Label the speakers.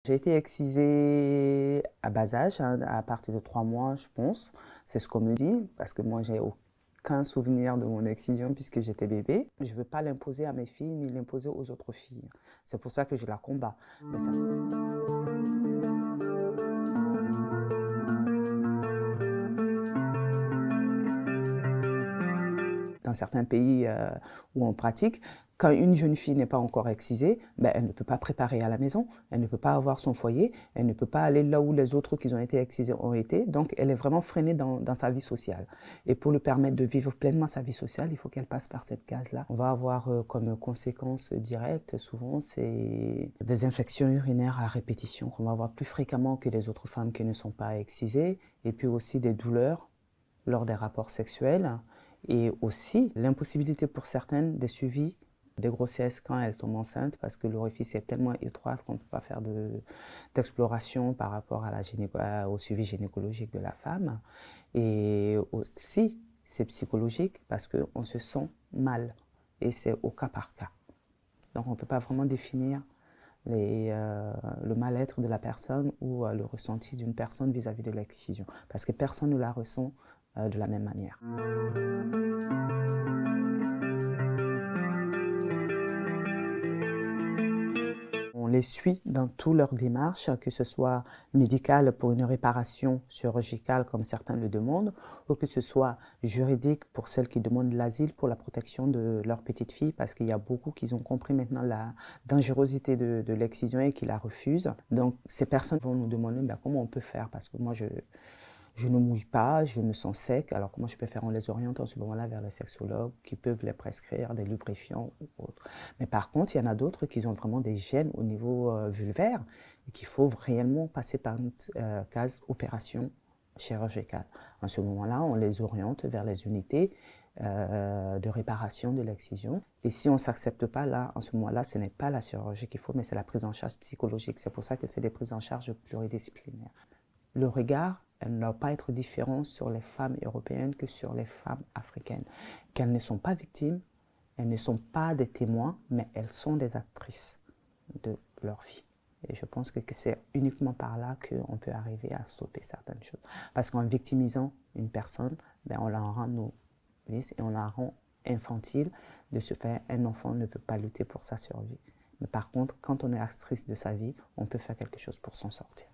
Speaker 1: J'ai été excisée à bas âge, hein, à partir de 3 mois, je pense. C'est ce qu'on me dit, parce que moi, j'ai aucun souvenir de mon excision puisque j'étais bébé. Je ne veux pas l'imposer à mes filles ni l'imposer aux autres filles. C'est pour ça que je la combats. Mais ça... Dans certains pays où on pratique, quand une jeune fille n'est pas encore excisée, ben, elle ne peut pas préparer à la maison, elle ne peut pas avoir son foyer, elle ne peut pas aller là où les autres qui ont été excisés ont été, donc elle est vraiment freinée dans sa vie sociale. Et pour lui permettre de vivre pleinement sa vie sociale, il faut qu'elle passe par cette case-là. On va avoir comme conséquence directe, souvent, c'est des infections urinaires à répétition qu'on va avoir plus fréquemment que les autres femmes qui ne sont pas excisées, et puis aussi des douleurs lors des rapports sexuels, et aussi l'impossibilité pour certaines de suivi des grossesses quand elles tombent enceintes parce que l'orifice est tellement étroit qu'on ne peut pas faire d'exploration par rapport au suivi gynécologique de la femme. Et aussi, c'est psychologique parce qu'on se sent mal et c'est au cas par cas. Donc on ne peut pas vraiment définir le mal-être de la personne ou le ressenti d'une personne vis-à-vis de l'excision parce que personne ne la ressent de la même manière. On les suit dans toutes leurs démarches, que ce soit médicale pour une réparation chirurgicale comme certains le demandent, ou que ce soit juridique pour celles qui demandent l'asile pour la protection de leur petite fille, parce qu'il y a beaucoup qui ont compris maintenant la dangerosité de l'excision et qui la refusent. Donc ces personnes vont nous demander comment on peut faire, parce que moi je ne mouille pas, je me sens sec, alors comment je peux faire? On les oriente en ce moment-là vers les sexologues qui peuvent les prescrire des lubrifiants ou autres. Mais par contre, il y en a d'autres qui ont vraiment des gènes au niveau vulvaire et qu'il faut réellement passer par une case opération chirurgicale. En ce moment-là, on les oriente vers les unités de réparation de l'excision. Et si on ne s'accepte pas là, en ce moment-là, ce n'est pas la chirurgie qu'il faut, mais c'est la prise en charge psychologique. C'est pour ça que c'est des prises en charge pluridisciplinaires. Le regard, elle ne doit pas être différent sur les femmes européennes que sur les femmes africaines. Qu'elles ne sont pas victimes, elles ne sont pas des témoins, mais elles sont des actrices de leur vie. Et je pense que c'est uniquement par là qu'on peut arriver à stopper certaines choses. Parce qu'en victimisant une personne, on la rend novice et on la rend infantile. De ce fait, un enfant ne peut pas lutter pour sa survie. Mais par contre, quand on est actrice de sa vie, on peut faire quelque chose pour s'en sortir.